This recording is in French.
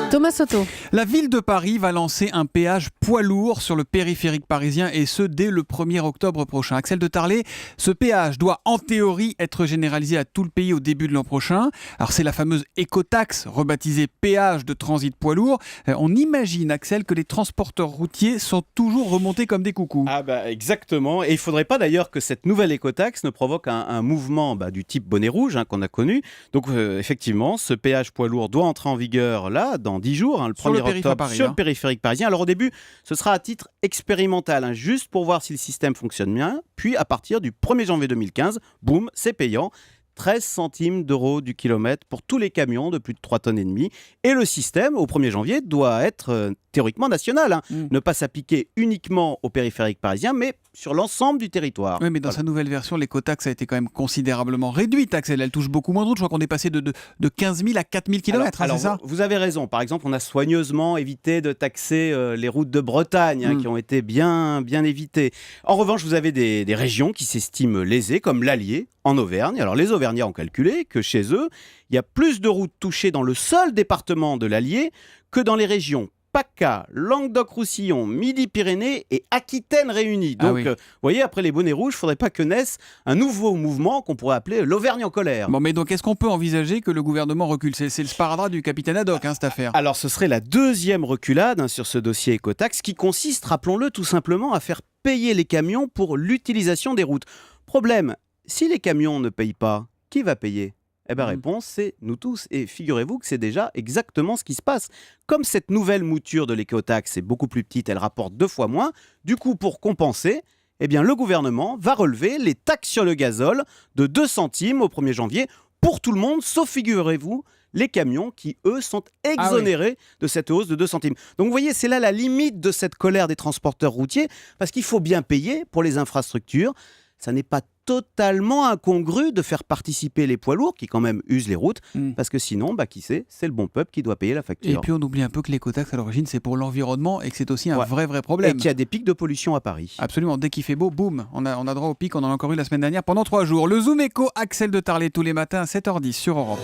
Thomas Soto. La ville de Paris va lancer un péage poids lourd sur le périphérique parisien et ce dès le 1er octobre prochain. Axel de Tarlé, ce péage doit en théorie être généralisé à tout le pays au début de l'an prochain. Alors c'est la fameuse écotaxe rebaptisée péage de transit poids lourd. On imagine, Axel, que les transporteurs routiers sont toujours remontés comme des coucous. Ah bah exactement, et il ne faudrait pas d'ailleurs que cette nouvelle écotaxe ne provoque un mouvement du type bonnet rouge qu'on a connu. Donc effectivement, ce péage poids lourd doit entrer en vigueur là, dans 10 jours, le 1er octobre, sur le périphérique parisien. Alors au début, ce sera à titre expérimental, juste pour voir si le système fonctionne bien. Puis à partir du 1er janvier 2015, boum, c'est payant. 13 centimes d'euros du kilomètre pour tous les camions de plus de 3,5 tonnes. Et le système, au 1er janvier, doit être théoriquement national. Ne pas s'appliquer uniquement au périphérique parisien, mais sur l'ensemble du territoire. Oui, mais dans sa nouvelle version, l'écotaxe a été quand même considérablement réduite, Axel. Elle touche beaucoup moins de routes. Je crois qu'on est passé de 15 000 à 4 000 kilomètres, c'est ça ? Vous avez raison. Par exemple, on a soigneusement évité de taxer les routes de Bretagne, qui ont été bien évitées. En revanche, vous avez des régions qui s'estiment lésées, comme l'Allier, en Auvergne. Alors, les Auvergnats ont calculé que chez eux, il y a plus de routes touchées dans le seul département de l'Allier que dans les régions PACA, Languedoc-Roussillon, Midi-Pyrénées et Aquitaine réunies. Donc, vous voyez, après les bonnets rouges, il ne faudrait pas que naisse un nouveau mouvement qu'on pourrait appeler l'Auvergne en colère. Bon, mais donc, est-ce qu'on peut envisager que le gouvernement recule ? C'est le sparadrap du capitaine Haddock, cette affaire. Alors, ce serait la deuxième reculade sur ce dossier écotaxe qui consiste, rappelons-le, tout simplement à faire payer les camions pour l'utilisation des routes. Problème, si les camions ne payent pas, qui va payer ? Réponse, c'est nous tous. Et figurez-vous que c'est déjà exactement ce qui se passe. Comme cette nouvelle mouture de l'écotaxe est beaucoup plus petite, elle rapporte 2 fois moins. Du coup, pour compenser, le gouvernement va relever les taxes sur le gazole de 2 centimes au 1er janvier pour tout le monde, sauf, figurez-vous, les camions qui, eux, sont exonérés de cette hausse de 2 centimes. Donc, vous voyez, c'est là la limite de cette colère des transporteurs routiers, parce qu'il faut bien payer pour les infrastructures. Ça n'est pas totalement incongru de faire participer les poids lourds qui quand même usent les routes, parce que sinon, qui sait, c'est le bon peuple qui doit payer la facture. Et puis on oublie un peu que l'écotaxe à l'origine c'est pour l'environnement et que c'est aussi un vrai problème. Et qu'il y a des pics de pollution à Paris. Absolument, dès qu'il fait beau, boum, on a droit au pic, on en a encore eu la semaine dernière pendant 3 jours. Le Zoom Éco, Axel de Tarlé tous les matins à 7h10 sur Europe.